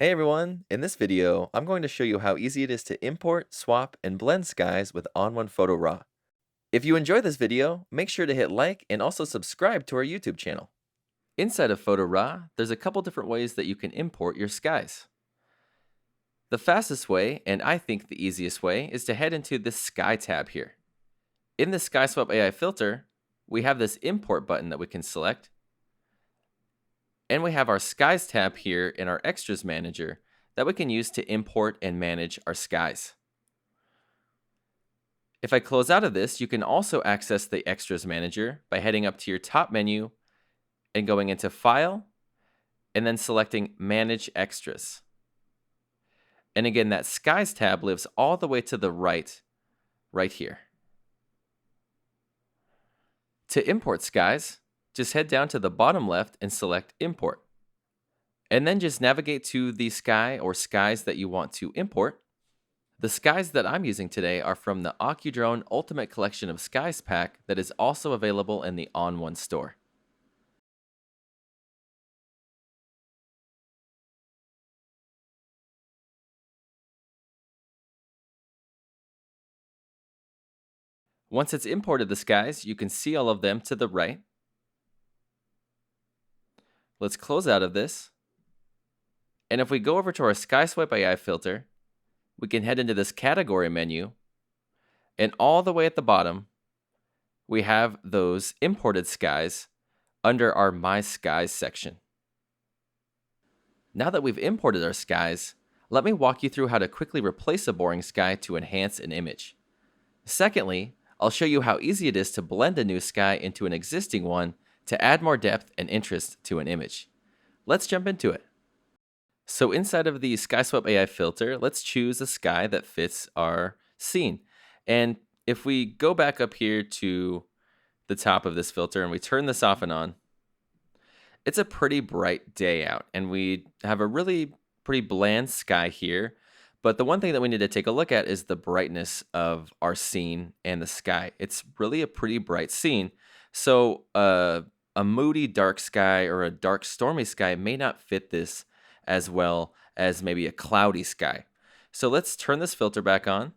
Hey everyone! In this video, I'm going to show you how easy it is to import, swap, and blend skies with ON1 Photo RAW. If you enjoy this video, make sure to hit like and also subscribe to our YouTube channel. Inside of Photo RAW, there's a couple different ways that you can import your skies. The fastest way, and I think the easiest way, is to head into this Sky tab here. In the Sky Swap AI filter, we have this import button that we can select, and we have our Skies tab here in our Extras Manager that we can use to import and manage our skies. If I close out of this, you can also access the Extras Manager by heading up to your top menu and going into File, and then selecting Manage Extras. And again, that Skies tab lives all the way to the right here. To import skies, just head down to the bottom left and select Import. And then just navigate to the sky or skies that you want to import. The skies that I'm using today are from the AccuDrone Ultimate Collection of Skies pack that is also available in the ON1 store. Once it's imported the skies, you can see all of them to the right. Let's close out of this. And if we go over to our SkySwipe AI filter, we can head into this category menu, and all the way at the bottom, we have those imported skies under our My Skies section. Now that we've imported our skies, let me walk you through how to quickly replace a boring sky to enhance an image. Secondly, I'll show you how easy it is to blend a new sky into an existing one to add more depth and interest to an image. Let's jump into it. So inside of the SkySwap AI filter, let's choose a sky that fits our scene. And if we go back up here to the top of this filter and we turn this off and on, it's a pretty bright day out, and we have a really pretty bland sky here. But the one thing that we need to take a look at is the brightness of our scene and the sky. It's really a pretty bright scene. So a moody dark sky or a dark stormy sky may not fit this as well as maybe a cloudy sky. So let's turn this filter back on,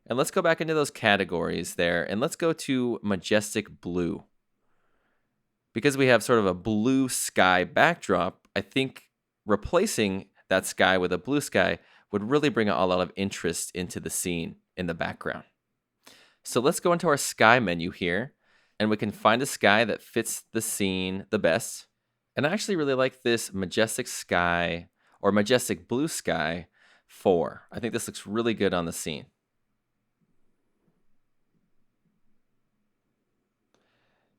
and let's go back into those categories there, and let's go to majestic blue. Because we have sort of a blue sky backdrop, I think replacing that sky with a blue sky would really bring a lot of interest into the scene in the background. So let's go into our sky menu here, and we can find a sky that fits the scene the best. And I actually really like this majestic sky or majestic blue sky 4. I think this looks really good on the scene.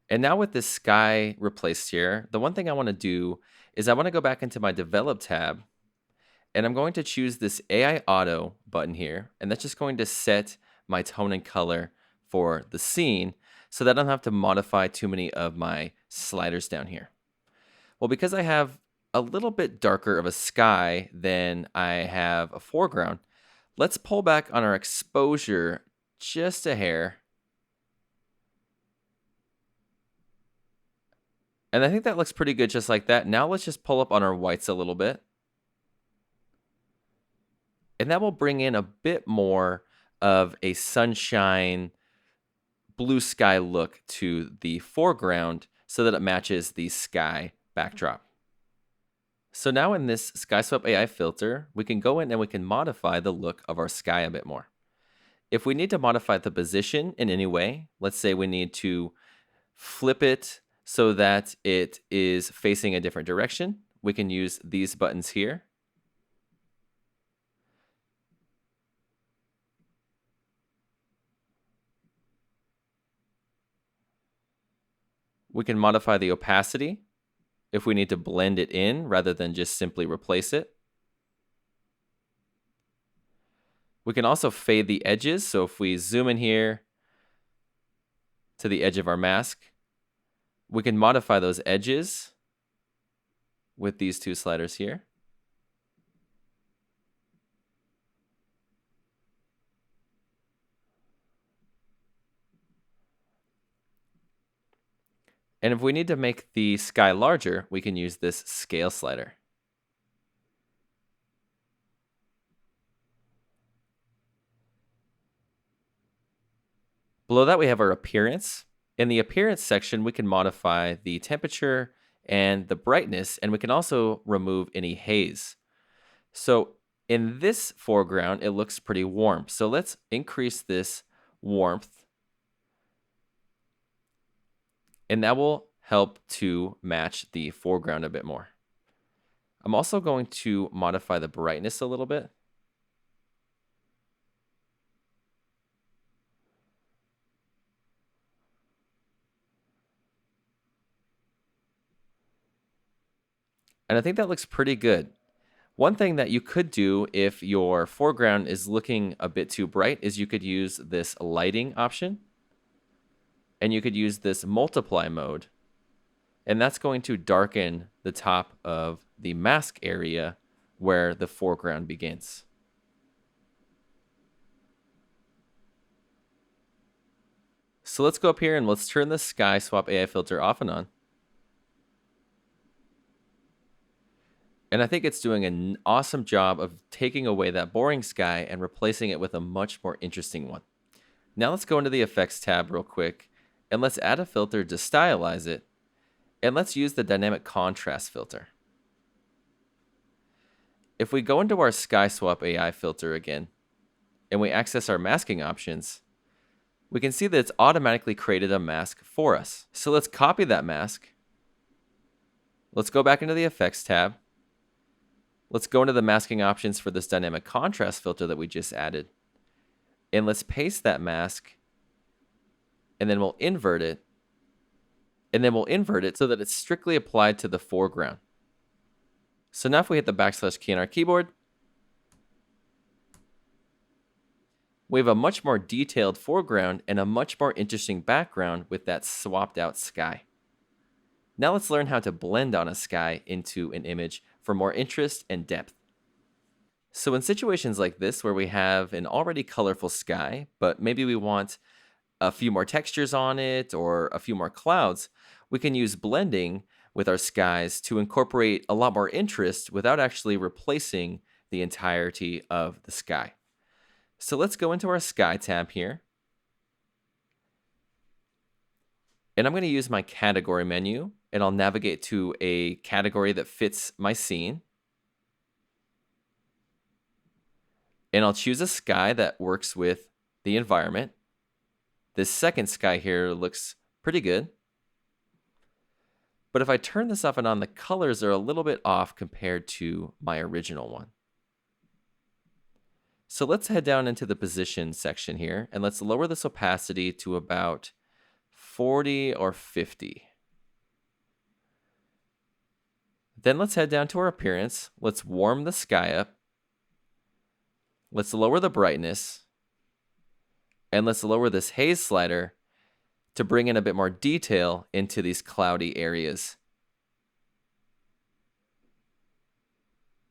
And now with this sky replaced here, the one thing I want to do is I want to go back into my Develop tab, and I'm going to choose this AI Auto button here, and that's just going to set my tone and color for the scene so that I don't have to modify too many of my sliders down here. Well, because I have a little bit darker of a sky than I have a foreground, let's pull back on our exposure just a hair. And I think that looks pretty good just like that. Now let's just pull up on our whites a little bit. And that will bring in a bit more of a sunshine, blue sky look to the foreground so that it matches the sky backdrop. So now in this SkySwap AI filter, we can go in and we can modify the look of our sky a bit more. If we need to modify the position in any way, let's say we need to flip it so that it is facing a different direction, we can use these buttons here. We can modify the opacity if we need to blend it in rather than just simply replace it. We can also fade the edges. So if we zoom in here to the edge of our mask, we can modify those edges with these two sliders here. And if we need to make the sky larger, we can use this scale slider. Below that, we have our appearance. In the appearance section, we can modify the temperature and the brightness, and we can also remove any haze. So in this foreground, it looks pretty warm. So let's increase this warmth, and that will help to match the foreground a bit more. I'm also going to modify the brightness a little bit. And I think that looks pretty good. One thing that you could do if your foreground is looking a bit too bright is you could use this lighting option, and you could use this multiply mode, and that's going to darken the top of the mask area where the foreground begins. So let's go up here and let's turn the sky swap AI filter off and on. And I think it's doing an awesome job of taking away that boring sky and replacing it with a much more interesting one. Now let's go into the effects tab real quick and let's add a filter to stylize it. And let's use the dynamic contrast filter. If we go into our sky swap AI filter again and we access our masking options, we can see that it's automatically created a mask for us. So let's copy that mask. Let's go back into the effects tab. Let's go into the masking options for this dynamic contrast filter that we just added. And let's paste that mask. And then we'll invert it. And then we'll invert it so that it's strictly applied to the foreground. So now if we hit the backslash key on our keyboard, we have a much more detailed foreground and a much more interesting background with that swapped out sky. Now let's learn how to blend on a sky into an image for more interest and depth. So in situations like this where we have an already colorful sky, but maybe we want a few more textures on it or a few more clouds, we can use blending with our skies to incorporate a lot more interest without actually replacing the entirety of the sky. So let's go into our sky tab here. And I'm going to use my category menu, and I'll navigate to a category that fits my scene. And I'll choose a sky that works with the environment. This second sky here looks pretty good. But if I turn this off and on, the colors are a little bit off compared to my original one. So let's head down into the position section here, and let's lower this opacity to about 40 or 50. Then let's head down to our appearance. Let's warm the sky up. Let's lower the brightness. And let's lower this haze slider to bring in a bit more detail into these cloudy areas.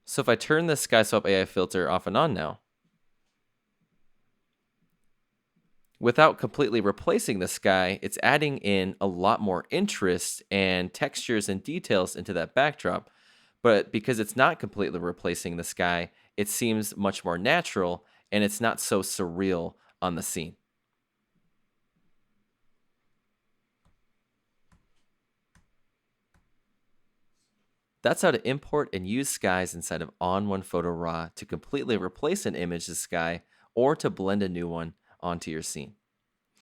So if I turn the Sky Swap AI filter off and on now, without completely replacing the sky, it's adding in a lot more interest and textures and details into that backdrop. But because it's not completely replacing the sky, it seems much more natural and it's not so surreal on the scene. That's how to import and use skies inside of ON1 Photo RAW to completely replace an image's sky or to blend a new one onto your scene.